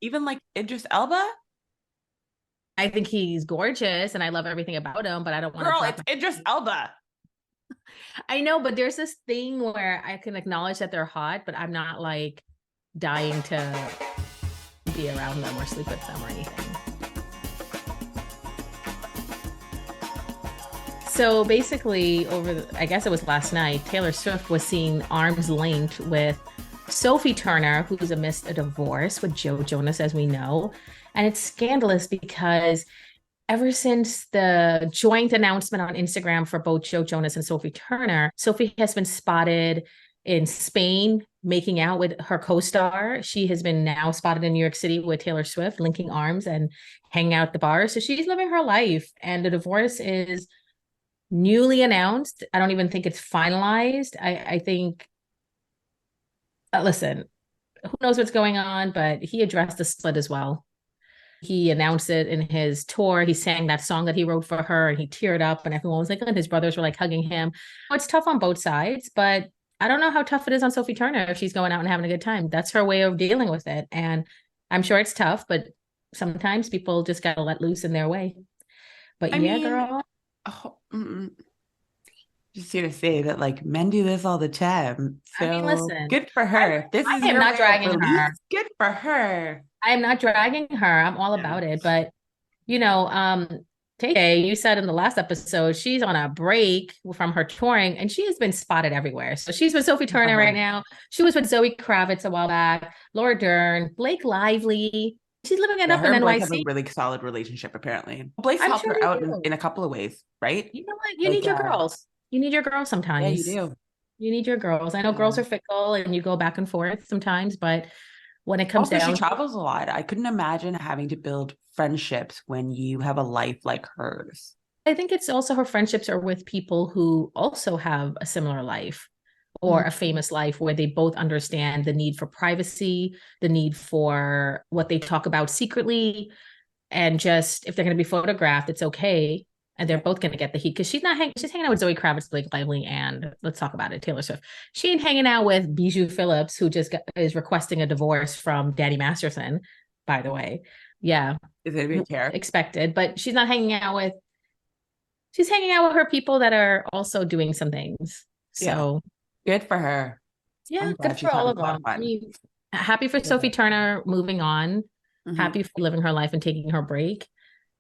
Even like Idris Elba? I think he's gorgeous and I love everything about him, but I don't want to Girl, drop it's my. Idris Elba. I know, but there's this thing where I can acknowledge that they're hot, but I'm not like dying to be around them or sleep with them or anything. So basically, I guess it was last night, Taylor Swift was seen arms linked with Sophie Turner, who's amidst a divorce with Joe Jonas, as we know. And it's scandalous because ever since the joint announcement on Instagram for both Joe Jonas and Sophie Turner, Sophie has been spotted in Spain making out with her co-star. She has been now spotted in New York City with Taylor Swift, linking arms and hanging out at the bar. So she's living her life. And the divorce is newly announced. I don't even think it's finalized. I think, listen, who knows what's going on, but he addressed the split as well. He announced it in his tour. He sang that song that he wrote for her and he teared up and everyone was like, and his brothers were like hugging him. It's tough on both sides, but I don't know how tough it is on Sophie Turner if she's going out and having a good time. That's her way of dealing with it. And I'm sure it's tough, but sometimes people just got to let loose in their way. But I yeah, mean, girl. oh, just here to say that like men do this all the time. I mean, So listen, good for I, her. If this is I am your not way of dragging release, her. good for her. I am not dragging her. I'm all Yeah. about it. But you know, Tay, you said in the last episode she's on a break from her touring and she has been spotted everywhere. So she's with Sophie Turner right Oh, now. She was with Zoe Kravitz a while back, Laura Dern, Blake Lively. She's living it yeah, up her in and Blake have a NYC. really solid relationship, apparently. Blake's I'm helped sure her they out in do. a couple of ways, right? You know what? You Like, need your girls. You need your girls yeah, you sometimes. do. You need your girls. I know Yeah. girls are fickle and you go back and forth sometimes, but when it comes Also, she down to, travels a lot. I couldn't imagine having to build friendships when you have a life like hers. I think it's also her friendships are with people who also have a similar life or Mhm. a famous life where they both understand the need for privacy, the need for what they talk about secretly, and just if they're going to be photographed, it's okay. And they're Yeah. both going to get the heat because she's hanging out with Zoe Kravitz, Blake Lively, and let's talk about it, Taylor Swift. She ain't hanging out with Bijou Phillips, who is requesting a divorce from Danny Masterson, by the way. Yeah, Is anybody care? expected, but she's hanging out with her people that are also doing some things. Yeah. So Good for her. yeah, I'm good glad for she's all having of a lot of them. I fun. mean, happy for Sophie Turner moving on, Mhm. happy for living her life and taking her break.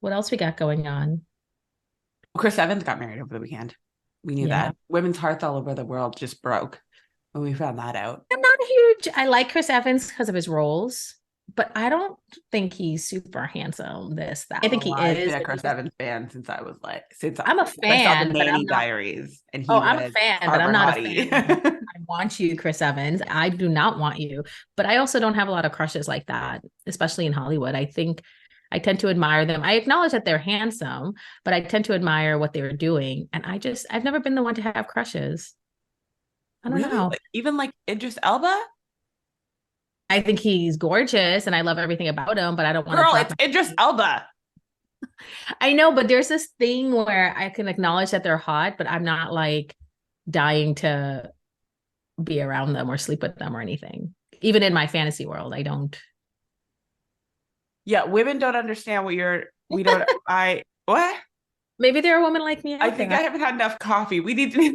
What else we got going on? Chris Evans got married over the weekend. We knew Yeah. that. Women's hearts all over the world just broke when we found that out. I'm not a huge, I like Chris Evans because of his roles, but I don't think he's super handsome, this, that. I think Oh, he I've been is, a but Chris Evans fan since I was like, I'm a I saw the fan, but Nanny I'm not. Diaries and Oh, he I'm a was fan, but I'm Harbor not a Hottie. fan. I want you, Chris Evans. I do not want you. But I also don't have a lot of crushes like that, especially in Hollywood. I think I tend to admire them. I acknowledge that they're handsome, but I tend to admire what they're doing. And I've never been the one to have crushes. I don't Really? know. Like, even like Idris Elba? I think he's gorgeous and I love everything about him, but I don't want to Girl, drop it's my. Idris Elba. I know, but there's this thing where I can acknowledge that they're hot, but I'm not like dying to be around them or sleep with them or anything. Even in my fantasy world, I don't. Yeah, women don't understand we don't, what? Maybe there are women like me I out think there. I haven't had enough coffee. We need to be,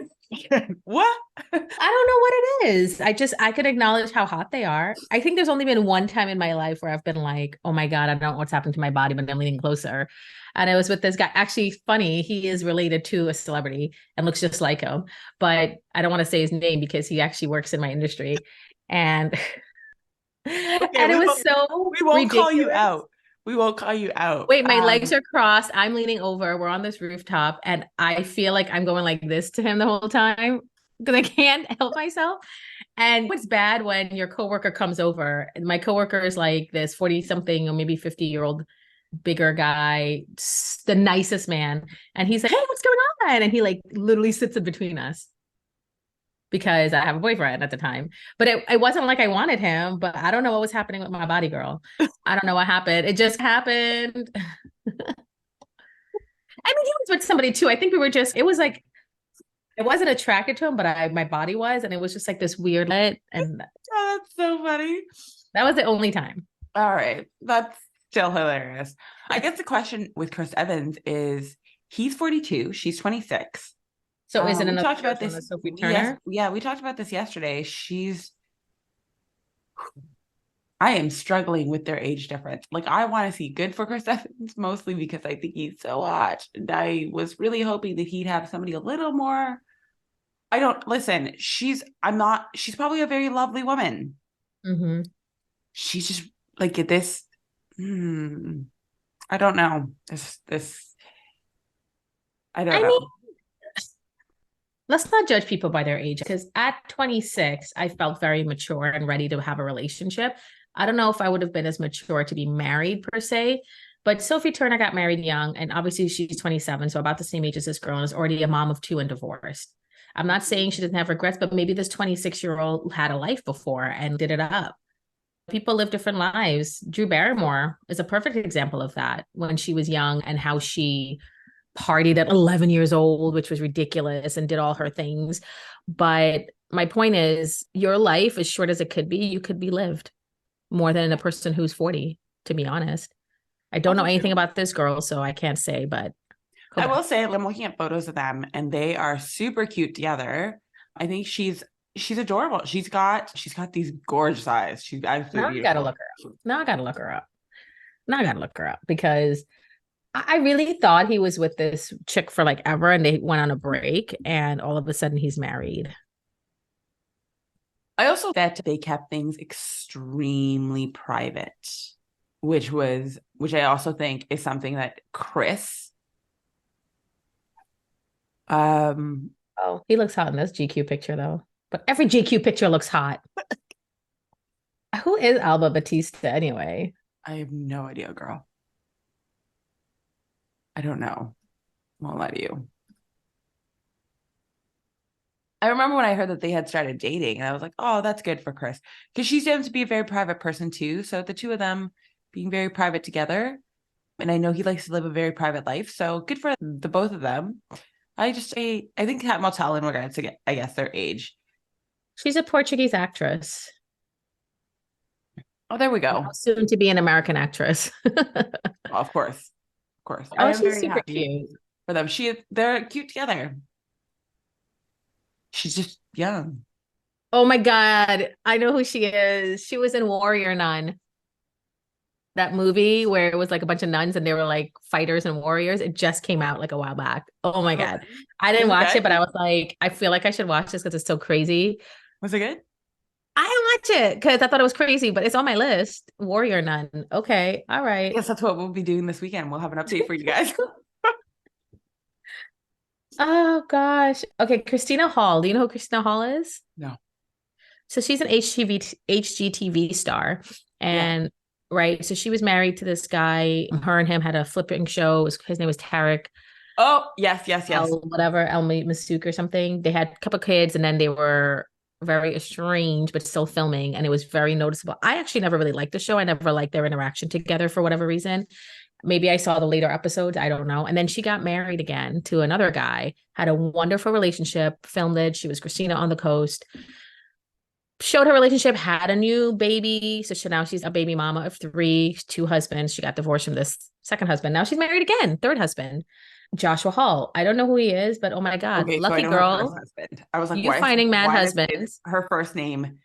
what? I don't know what it is. I could acknowledge how hot they are. I think there's only been one time in my life where I've been like, oh my God, I don't know what's happened to my body, but I'm leaning closer. And it was with this guy. Actually, funny, he is related to a celebrity and looks just like him, but I don't want to say his name because he actually works in my industry. And Okay, and it was so we won't call you ridiculous. out. We won't call you out. Wait, my legs are crossed. I'm leaning over. We're on this rooftop, and I feel like I'm going like this to him the whole time because I can't help myself. And it's bad when your coworker comes over. And my coworker is like this 40 something or maybe 50-year-old bigger guy, the nicest man. And he's like, hey, what's going on? And he like literally sits in between us because I have a boyfriend at the time. But it wasn't like I wanted him, but I don't know what was happening with my body, girl. I don't know what happened. It just happened. I mean, he was with somebody too. I think we were just, it was like, I wasn't attracted to him, but my body was. And it was just like this weird, and Oh, that's so funny. that was the only time. All right. That's still hilarious. I guess the question with Chris Evans is he's 42, she's 26. So is it We another talked about version this. of Sophie Yes, Turner? yeah, we talked about this yesterday. I am struggling with their age difference. Like, I want to see good for Chris Evans, mostly because I think he's so hot. And I was really hoping that he'd have somebody a little more. I don't listen. She's probably a very lovely woman. Mm-hmm. She's just like at this. I don't know. I don't I mean, know. let's not judge people by their age because at 26, I felt very mature and ready to have a relationship. I don't know if I would have been as mature to be married per se, but Sophie Turner got married young, and obviously she's 27, so about the same age as this girl, and is already a mom of two and divorced. I'm not saying she doesn't have regrets, but maybe this 26-year-old had a life before and did it up. People live different lives. Drew Barrymore is a perfect example of that when she was young and how she partied at 11 years old, which was ridiculous, and did all her things. But my point is, your life, as short as it could be, you could be lived more than a person who's 40, to be honest. I don't know Also anything true. about this girl, so I can't say, but go I back. will say I'm looking at photos of them and they are super cute together. I think she's adorable. She's got these gorgeous eyes. She's Now absolutely I gotta beautiful. look her up. Now I gotta look her up. Now I gotta look her up because I really thought he was with this chick for like ever and they went on a break and all of a sudden he's married. I also bet they kept things extremely private, which I also think is something that Chris um Oh, he looks hot in this GQ picture though. But every GQ picture looks hot. Who is Alba Batista anyway? I have no idea, girl. I don't know. Won't lie to you. I remember when I heard that they had started dating, and I was like, "Oh, that's good for Chris," because she seems to be a very private person too. So the two of them being very private together, and I know he likes to live a very private life, so good for the both of them. I think that will tell in regards to I guess their age. She's a Portuguese actress. Oh, there we Now go. soon to be an American actress. Well, of course, of course. I Oh, am she's very super happy cute. for them. They're cute together. She's just young. Oh my God. I know who she is. She was in Warrior Nun, that movie where it was like a bunch of nuns and they were like fighters and warriors. It just came out like a while back. Oh my Oh, God. I didn't was it watch it, good? but I was like, I feel like I should watch this because it's so crazy. Was it good? I didn't watch it because I thought it was crazy, but it's on my list. Warrior Nun. Okay. All I right. guess that's what we'll be doing this weekend. We'll have an update for you guys. Oh gosh. Okay, Christina Hall. Do you know who Christina Hall is? No. So she's an HGTV star. Yeah. And right. So she was married to this guy. Her and him had a flipping show. His name was Tarek Oh, yes, yes, yes. El, whatever, El Masuk or something. They had a couple kids and then they were very estranged, but still filming. And it was very noticeable. I actually never really liked the show. I never liked their interaction together for whatever reason. Maybe I saw the later episodes. I don't know. And then she got married again to another guy, had a wonderful relationship, filmed it. She was Christina on the Coast, showed her relationship, had a new baby. So now she's a baby mama of three, two husbands. She got divorced from this second husband. Now she's married again, third husband, Joshua Hall. I don't know who he is, but oh my God, Okay, so I lucky know her first girl. husband. I was like, You finding mad why is husbands. her first name?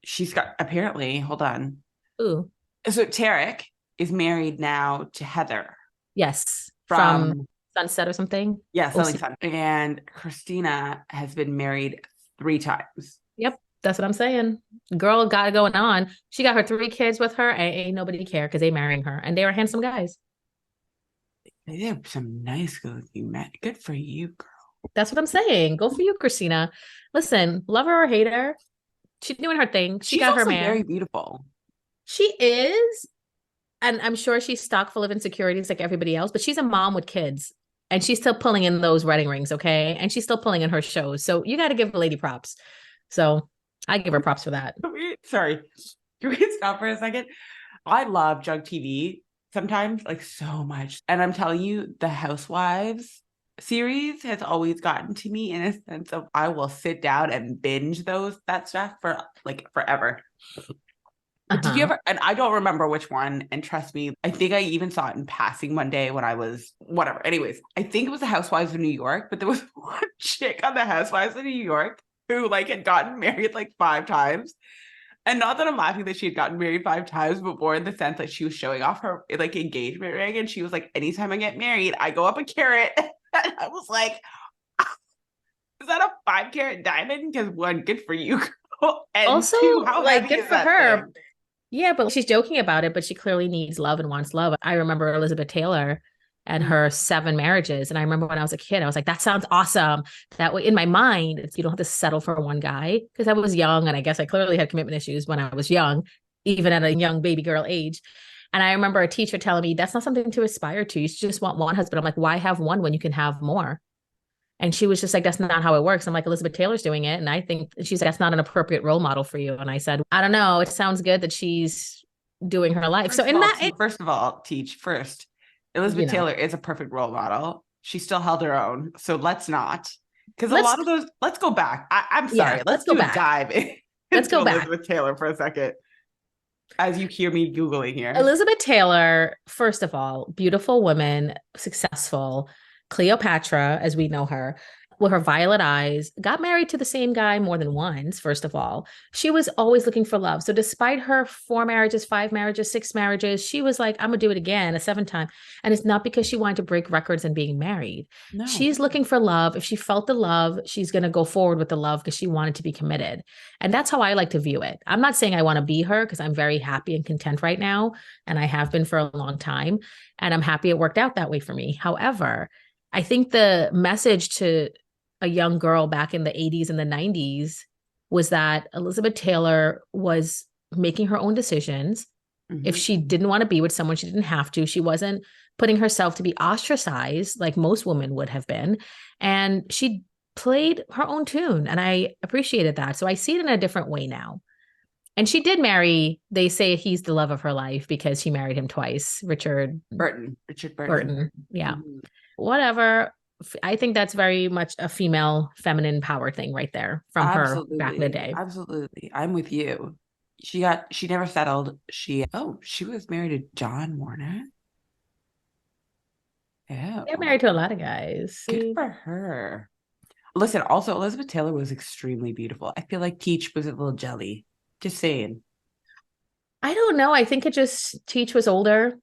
She's got apparently, hold on. Ooh, So Tarek is married now to Heather yes, from from Sunset or something. yeah, Selling OC. Sun. And Christina has been married 3 times. Yep, that's what I'm saying. Girl got it going on. She got her three kids with her, and ain't nobody care because they marrying her, and they were handsome guys. They have some nice good looking men. Good for you, girl. That's what I'm saying. Go for you, Christina. Listen, love her or hate her, she's doing her thing. She She's got her also man. very beautiful. She is, and I'm sure she's stock full of insecurities like everybody else, but she's a mom with kids. And she's still pulling in those wedding rings, okay? And she's still pulling in her shows. So you got to give the lady props. So I give her props for that. Sorry. Can we stop for a second? I love Jug TV sometimes, like so much. And I'm telling you, the Housewives series has always gotten to me in a sense of I will sit down and binge that stuff for like forever. But did you Uh-huh. ever, and I don't remember which one, and trust me, I think I even saw it in passing one day when I was, whatever. Anyways, I think it was the Housewives of New York, but there was one chick on the Housewives of New York who like had gotten married like 5 times. And not that I'm laughing that she had gotten married 5 times, but more in the sense that she was showing off her like engagement ring. And she was like, anytime I get married, I go up a carat. And I was like, is that a 5 carat diamond? Because one, good for you, girl. And Also, two, how like, heavy good is for that her. thing? Yeah, but she's joking about it, but she clearly needs love and wants love. I remember Elizabeth Taylor and Mm. her 7 marriages. And I remember when I was a kid, I was like, that sounds awesome. That way, in my mind, you don't have to settle for one guy because I was young. And I guess I clearly had commitment issues when I was young, even at a young baby girl age. And I remember a teacher telling me that's not something to aspire to. You should just want one husband. I'm like, why have one when you can have more? And she was just like, that's not how it works. I'm like, Elizabeth Taylor's doing it. And I think she's like, that's not an appropriate role model for you. And I said, I don't know. It sounds good that she's doing her life. So in that, First of all, teach first. Elizabeth you know, Taylor is a perfect role model. She still held her own. So let's not. Because a let's, lot of those, let's go back. I'm yeah, sorry. let's Let's go do a back. dive Let's into go back. Elizabeth Taylor for a second as you hear me Googling here. Elizabeth Taylor, first of all, beautiful woman, successful, Cleopatra, as we know her, with her violet eyes, got married to the same guy more than once, first of all. She was always looking for love. So despite her 4 marriages, 5 marriages, 6 marriages, she was like, I'm gonna do it again, a 7th time. And it's not because she wanted to break records and being married. No. She's looking for love. If she felt the love, she's gonna go forward with the love because she wanted to be committed. And that's how I like to view it. I'm not saying I want to be her because I'm very happy and content right now. And I have been for a long time. And I'm happy it worked out that way for me. However, I think the message to a young girl back in the 80s and the 90s was that Elizabeth Taylor was making her own decisions. If she didn't want to be with someone, she didn't have to. She wasn't putting herself to be ostracized like most women would have been. And she played her own tune. And I appreciated that. So I see it in a different way now. And she did marry, they say he's the love of her life because she married him twice, Richard Burton. Burton. Yeah. Mhm. Whatever. I think that's very much a female feminine power thing right there from her back in the Absolutely. day. Absolutely. I'm with you. She never settled. She was married to John Warner. Yeah. Get married to a lot of guys. Good for her. Listen, also Elizabeth Taylor was extremely beautiful. I feel like Teach was a little jelly. Just saying. I don't know. I think it just Teach was older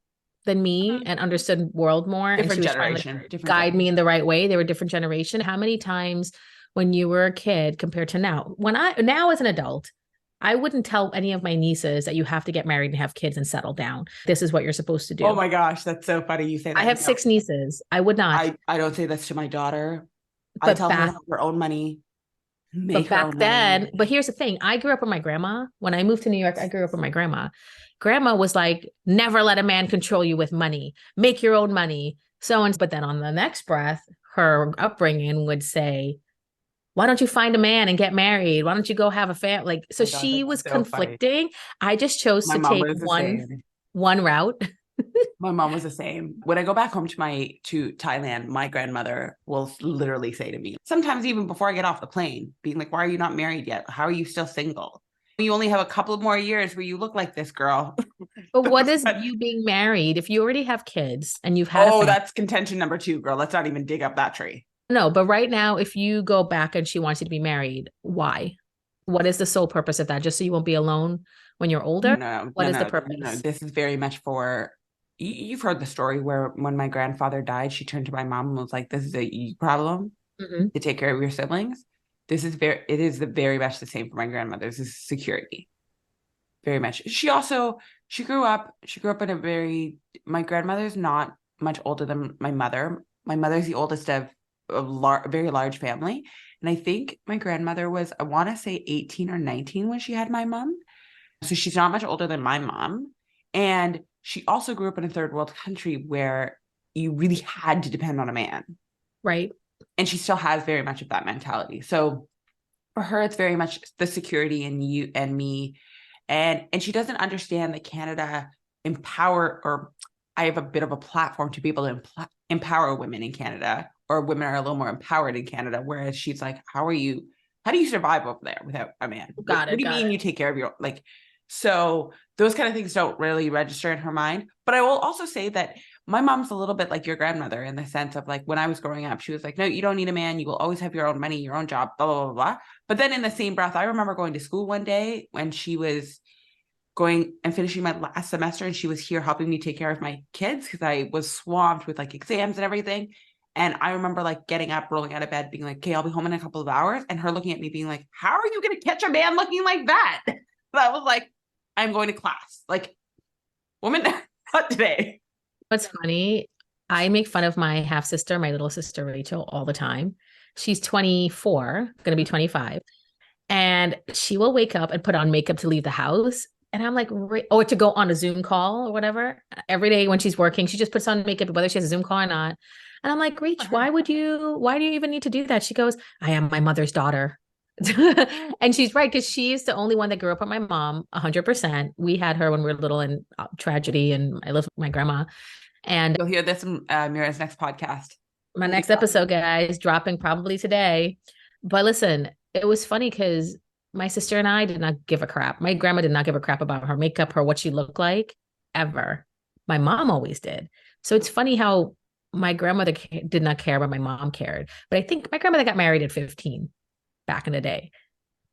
than me and understood world more. And she Different was trying to generation. Different guide generation. me in the right way. They were a different generation. How many times when you were a kid compared to now? When I now as an adult, I wouldn't tell any of my nieces that you have to get married and have kids and settle down. This is what you're supposed to Oh do. my gosh, that's so funny you say I that. have No, 6 nieces. I would not. I don't say this to my daughter. I But tell her to back have her own money, But make her back own money. then, but here's the thing. I grew up with my grandma. When I moved to New York, I grew up with my grandma. Grandma was like, never let a man control you with money. Make your own money. So and but then on the next breath, her upbringing would say, why don't you find a man and get married? Why don't you go have a family? Like, so Oh my God, she was that's so funny. conflicting. I just chose My to mom take was the one same. one route. My mom was the same. When I go back home to Thailand, my grandmother will literally say to me, sometimes even before I get off the plane, being like, why are you not married yet? How are you still single? You only have a couple of more years where you look like this girl. But what is you being married if you already have kids and you've had a Oh, family? that's contention number 2, girl. Let's not even dig up that tree. No, but right now, if you go back and she wants you to be married, why? What is the sole purpose of that? Just so you won't be alone when you're older? No, What no, is the no, no. purpose? This is very much for you've heard the story where when my grandfather died, she turned to my mom and was like, this is a you problem Mhm. to take care of your siblings. It is very much the same for my grandmother. This is security. Very much. She grew up in a my grandmother's not much older than my mother. My mother's the oldest of a very large family. And I think my grandmother was, I want to say 18 or 19 when she had my mom. So she's not much older than my mom. And she also grew up in a third world country where you really had to depend on a man. Right. And she still has very much of that mentality. So for her, it's very much the security in you and me. And she doesn't understand that Canada I have a bit of a platform to be able to empower women in Canada, or women are a little more empowered in Canada. Whereas she's like, how do you survive over there without a man? Got What it. do you Got mean it. you take care of your, like, So those kind of things don't really register in her mind. But I will also say that my mom's a little bit like your grandmother in the sense of like when I was growing up, she was like, no, you don't need a man. You will always have your own money, your own job, blah, blah, blah, blah. But then in the same breath, I remember going to school one day when she was going and finishing my last semester and she was here helping me take care of my kids because I was swamped with like exams and everything. And I remember like getting up, rolling out of bed, being like, okay, I'll be home in a couple of hours. And her looking at me being like, how are you going to catch a man looking like that? But I was like, I'm going to class. Like, woman, not today. What's funny, I make fun of my half sister, my little sister Rachel, all the time. She's 24, going to be 25. And she will wake up and put on makeup to leave the house. And I'm like, or to go on a Zoom call or whatever. Every day when she's working, she just puts on makeup, whether she has a Zoom call or not. And I'm like, Rach, why do you even need to do that? She goes, I am my mother's daughter. And she's right, because she's the only one that grew up with my mom 100%. We had her when we were little in tragedy, and I lived with my grandma. And you'll hear this in Meera's next podcast. My next episode, guys, dropping probably today. But listen, it was funny because my sister and I did not give a crap. My grandma did not give a crap about her makeup or what she looked like ever. My mom always did. So it's funny how my grandmother did not care, but my mom cared. But I think my grandmother got married at 15 back in the day.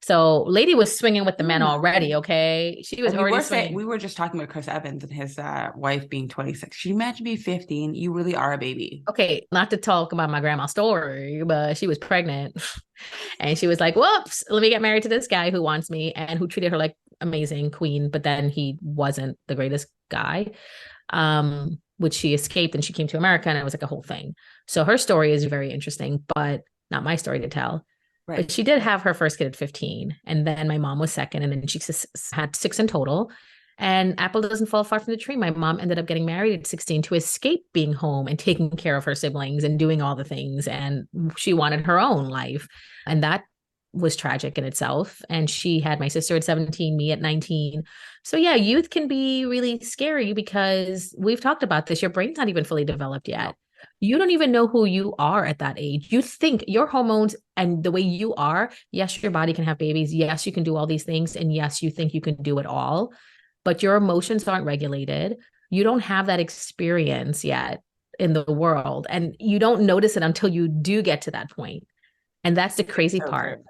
So lady was swinging with the men already, okay? She was already swinging. We were just talking about Chris Evans and his wife being 26. Can you imagine being 15? You really are a baby. Okay, not to talk about my grandma's story, but she was pregnant. And she was like, whoops, let me get married to this guy who wants me and who treated her like amazing queen, but then he wasn't the greatest guy, which she escaped and she came to America, and it was like a whole thing. So her story is very interesting, but not my story to tell. Right. But she did have her first kid at 15. And then my mom was second. And then she had 6 in total. And apple doesn't fall far from the tree. My mom ended up getting married at 16 to escape being home and taking care of her siblings and doing all the things. And she wanted her own life. And that was tragic in itself. And she had my sister at 17, me at 19. So yeah, youth can be really scary because we've talked about this. Your brain's not even fully developed yet. You don't even know who you are at that age. You think your hormones and the way you are, yes, your body can have babies. Yes, you can do all these things. And yes, you think you can do it all, but your emotions aren't regulated. You don't have that experience yet in the world. And you don't notice it until you do get to that point. And that's the crazy part.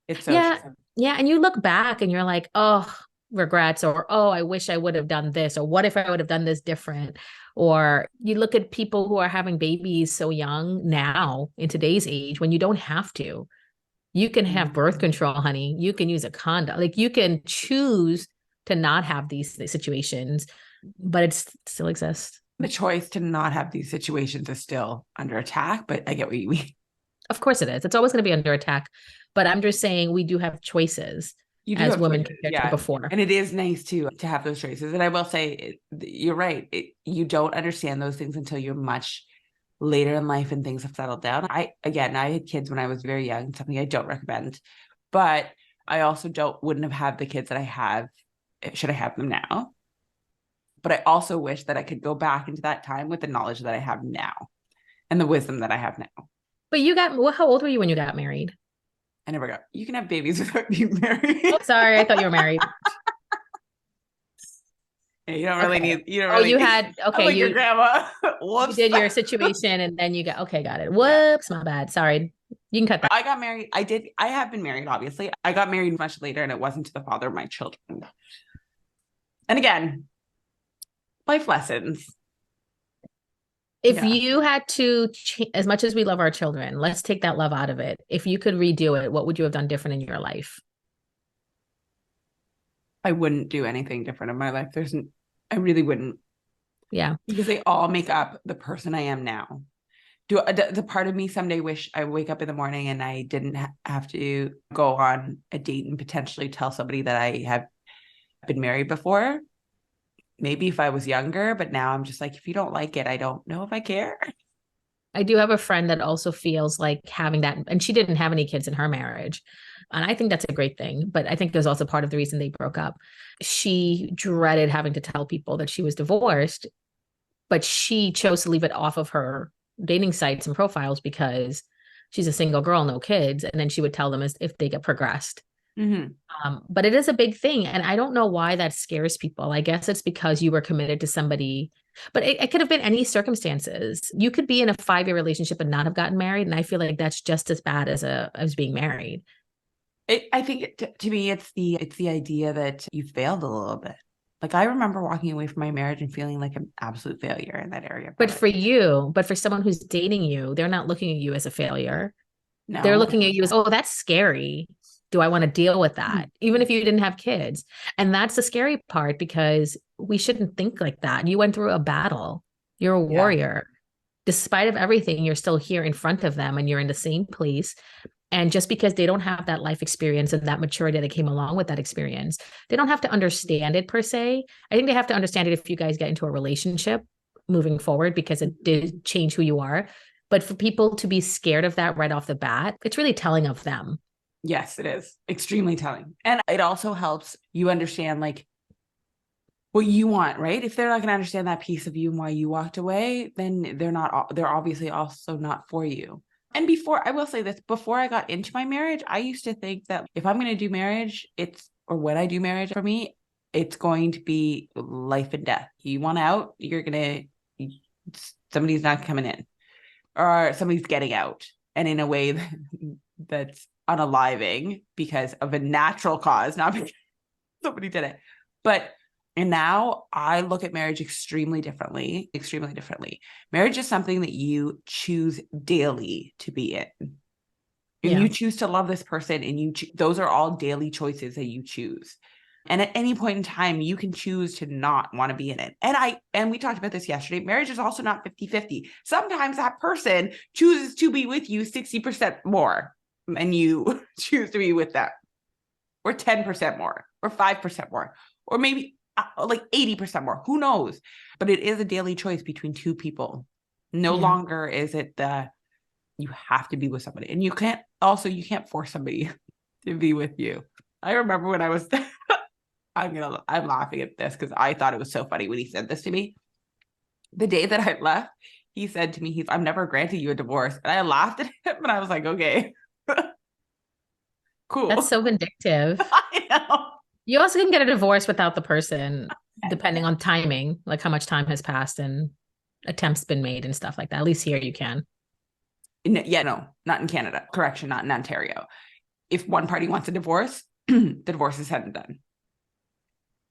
It's so true. Yeah. And you look back and you're like, oh, regrets, or, oh, I wish I would have done this, or what if I would have done this different? Or you look at people who are having babies so young now in today's age when you don't have to. You can have birth control, honey. You can use a condom. Like you can choose to not have these situations, but it still exists. The choice to not have these situations is still under attack, but I get what you mean. Of course it is. It's always going to be under attack. But I'm just saying we do have choices. As women compared to before. And it is nice to have those choices. And I will say, you're right. You don't understand those things until you're much later in life and things have settled down. I had kids when I was very young, something I don't recommend, but I also wouldn't have had the kids that I have should I have them now. But I also wish that I could go back into that time with the knowledge that I have now and the wisdom that I have now. But how old were you when you got married? I never got. You can have babies without being married. Oh, sorry, I thought you were married. Yeah, you don't really need. You don't. Oh, really you need, had. Okay, like your grandma. Whoops. You did your situation, and then you got. Okay, got it. Whoops, my bad. Sorry. You can cut that. I got married. I have been married. Obviously, I got married much later, and it wasn't to the father of my children. And again, life lessons. If you had to, as much as we love our children, let's take that love out of it. If you could redo it, what would you have done different in your life? I wouldn't do anything different in my life. I really wouldn't. Yeah. Because they all make up the person I am now. The part of me someday wish I wake up in the morning and I didn't have to go on a date and potentially tell somebody that I have been married before. Maybe if I was younger, but now I'm just like, if you don't like it, I don't know if I care. I do have a friend that also feels like having that, and she didn't have any kids in her marriage. And I think that's a great thing, but I think there's also part of the reason they broke up. She dreaded having to tell people that she was divorced, but she chose to leave it off of her dating sites and profiles because she's a single girl, no kids. And then she would tell them as if they get progressed. Mm-hmm. But it is a big thing. And I don't know why that scares people. I guess it's because you were committed to somebody, but it could have been any circumstances. You could be in a 5-year relationship and not have gotten married. And I feel like that's just as bad as being married. I think to me, it's the idea that you failed a little bit. Like I remember walking away from my marriage and feeling like an absolute failure in that area. But for someone who's dating you, they're not looking at you as a failure. They're No. looking at you as, oh, that's scary. Do I want to deal with that? Even if you didn't have kids. And that's the scary part because we shouldn't think like that. You went through a battle. You're a warrior. Despite of everything, you're still here in front of them and you're in the same place. And just because they don't have that life experience and that maturity that came along with that experience, they don't have to understand it per se. I think they have to understand it if you guys get into a relationship moving forward because it did change who you are. But for people to be scared of that right off the bat, it's really telling of them. Yes, it is extremely telling. And it also helps you understand like what you want, right? If they're not going to understand that piece of you and why you walked away, then they're obviously also not for you. And I will say this, before I got into my marriage, I used to think that if I'm going to do marriage, when I do marriage for me, it's going to be life and death. You want out, somebody's not coming in or somebody's getting out. And in a way that's unaliving because of a natural cause, not because somebody did it. And now I look at marriage extremely differently. Marriage is something that you choose daily to be in. And you choose to love this person and those are all daily choices that you choose. And at any point in time, you can choose to not want to be in it. And we talked about this yesterday. Marriage is also not 50-50. Sometimes that person chooses to be with you 60% more and you choose to be with them, or 10% more, or 5% more, or maybe like 80% more. Who knows? But it is a daily choice between two people. No longer is it you have to be with somebody. And you can't force somebody to be with you. I remember when I was I'm laughing at this because I thought it was so funny when he said this to me. The day that I left, he said to me, I'm never granting you a divorce. And I laughed at him and I was like, okay. Cool. That's so vindictive. I know. You also can get a divorce without the person, depending on timing, like how much time has passed and attempts been made and stuff like that. At least here you can. No, not in Canada. Correction, not in Ontario. If one party wants a divorce, the divorce is said and done.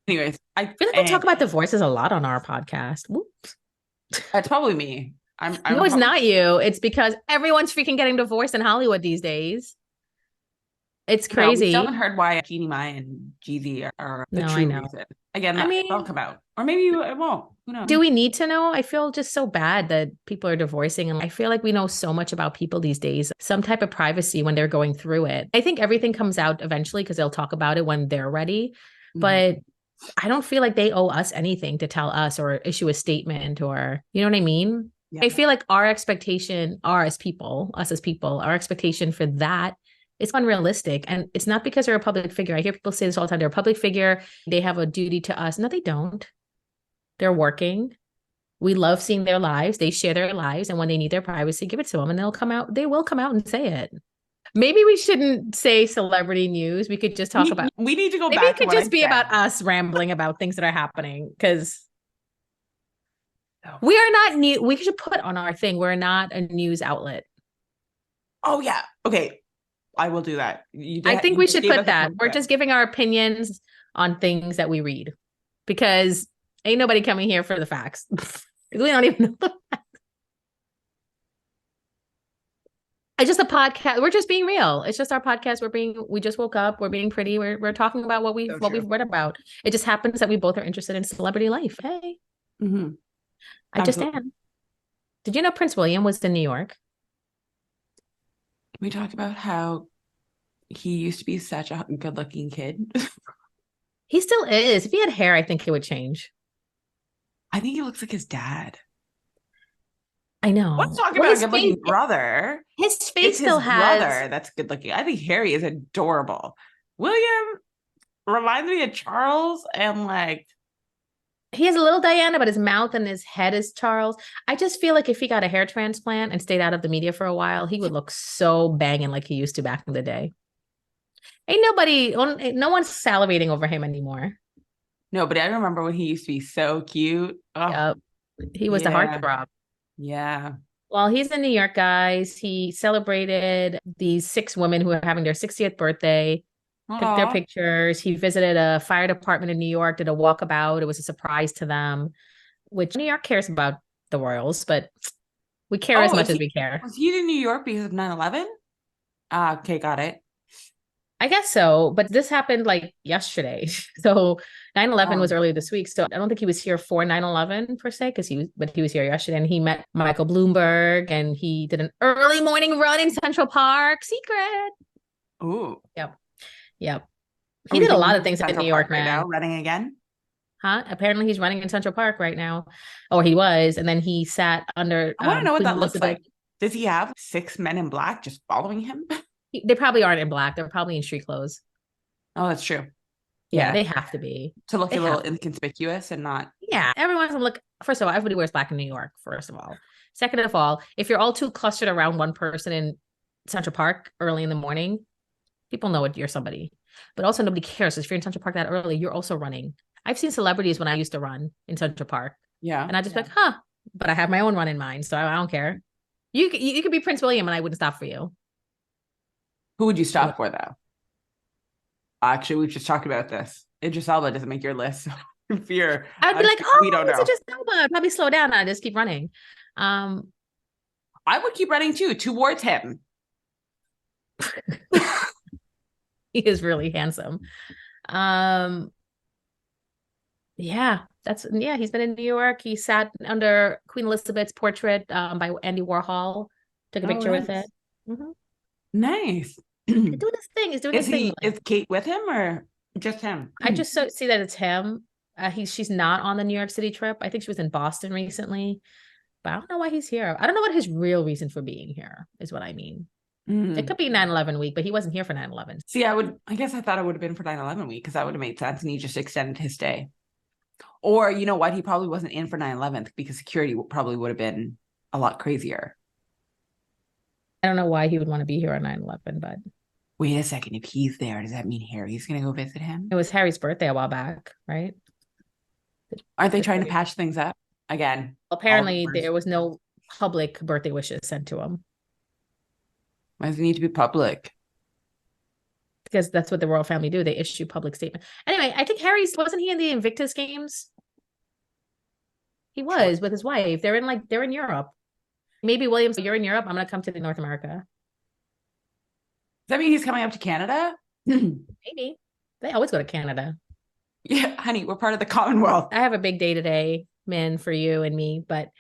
Anyways, I feel like we talk about divorces a lot on our podcast. Whoops. That's probably me. No, it's not you. It's because everyone's freaking getting divorced in Hollywood these days. It's crazy. We still haven't heard why Jeannie Mai and Jeezy are the true reason. Again, that'll come out. Or maybe it won't. Who knows? Do we need to know? I feel just so bad that people are divorcing. And I feel like we know so much about people these days. Some type of privacy when they're going through it. I think everything comes out eventually because they'll talk about it when they're ready. Mm-hmm. But I don't feel like they owe us anything to tell us or issue a statement or, you know what I mean? Yeah. I feel like our expectation, us as people, our expectation for that, it's unrealistic. And it's not because they're a public figure. I hear people say this all the time. They're a public figure. They have a duty to us. No, they don't. They're working. We love seeing their lives. They share their lives. And when they need their privacy, give it to them. And they will come out and say it. Maybe we shouldn't say celebrity news. We could just talk about. We need to go maybe back. Maybe it could just be about us rambling about things that are happening because we are not new. We should put on our thing. We're not a news outlet. Oh, yeah. Okay. I will do that. I think we should put that. We're just giving our opinions on things that we read because ain't nobody coming here for the facts. We don't even know the facts. It's just a podcast. We're just being real. It's just our podcast. We just woke up. We're being pretty. We're talking about what we've read about. It just happens that we both are interested in celebrity life. Hey, I just am. Did you know Prince William was in New York? We talked about how he used to be such a good-looking kid. He still is. If he had hair, I think it would change. I think he looks like his dad. I know. Let's talk about a good-looking brother. His face still has. Brother that's good-looking. I think Harry is adorable. William reminds me of Charles and like. He has a little Diana, but his mouth and his head is Charles. I just feel like if he got a hair transplant and stayed out of the media for a while, he would look so banging like he used to back in the day. No one's salivating over him anymore. No, but I remember when he used to be so cute. Oh, Yep. He was the yeah. heartthrob. Yeah. Well, he's in New York, guys. He celebrated these six women who are having their 60th birthday, took their Oh. pictures. He visited a fire department in New York, did a walkabout. It was a surprise to them, which New York cares about the royals, but we care as Oh, much as we care. was he in New York because of 9/11? Ah, okay, got it. I guess so, but this happened like yesterday. So 9/11 Oh. was earlier this week. So I don't think he was here for 9/11 per se, but he was here yesterday and he met Michael Bloomberg and he did an early morning run in Central Park. Secret. Ooh. Yep. Yep. Are He we did a thinking lot he's of in things in Central New Park York, right now, man. running again? Huh? Apparently he's running in Central Park right now. Or he was. And then he sat under I want to know what Queen that looks Elizabeth. like. Does he have six men in black just following him? They probably aren't in black. They're probably in street clothes. Oh, that's true. Yeah, Yeah. they have to be. To look They a little have to. inconspicuous and not. Yeah, everyone's gonna look. First of all, everybody wears black in New York. First of all, second of all, if you're all too clustered around one person in Central Park early in the morning, people know you're somebody. But also, nobody cares. If you're in Central Park that early, you're also running. I've seen celebrities when I used to run in Central Park, Yeah. and I just like, huh. But I have my own run in mind, so I don't care. You could be Prince William, and I wouldn't stop for you. Who would you I would. stop for though? Actually, we've just talked about this. Idris Elba doesn't make your list. So fear. I would be like, We don't oh, it's know. just Alba. I'd probably slow down and I just keep running. Um, I would keep running too, towards him. he is really handsome. Um, yeah, he's been in New York. He sat under Queen Elizabeth's portrait by Andy Warhol. Took a Oh, picture with nice. it. Mhm. Nice. He's doing his thing. He's doing his thing. Is Kate with him or just him? I just see that it's him. She's not on the New York City trip. I think she was in Boston recently, but I don't know why he's here. I don't know what his real reason for being here is what I mean. It could be 9/11 week, but he wasn't here for 9/11. See, I guess I thought it would have been for 9/11 week because that would have made sense and he just extended his stay. Or you know what? He probably wasn't in for 9/11 because security probably would have been a lot crazier. I don't know why he would want to be here on 9/11, but Wait a second. If he's there, does that mean Harry's going to go visit him? it was Harry's birthday a while back, right? Aren't they trying to patch things up again? Apparently, there was no public birthday wishes sent to him Why does it need to be public? because that's what the royal family do. They issue public statement. Anyway, I think wasn't he in the Invictus Games? He was with his wife. They're in Europe. Maybe Williams, you're in Europe. I'm gonna come to North America. Does that mean he's coming up to Canada? Maybe. They always go to Canada. Yeah, honey, we're part of the Commonwealth. I have a big day today, Min, for you and me, but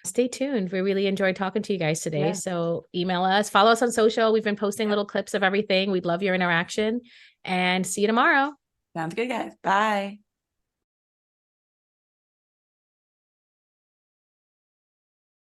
stay tuned. We really enjoyed talking to you guys today. Yeah. So email us, follow us on social. We've been posting little clips of everything. We'd love your interaction and see you tomorrow. Sounds good, guys. Bye.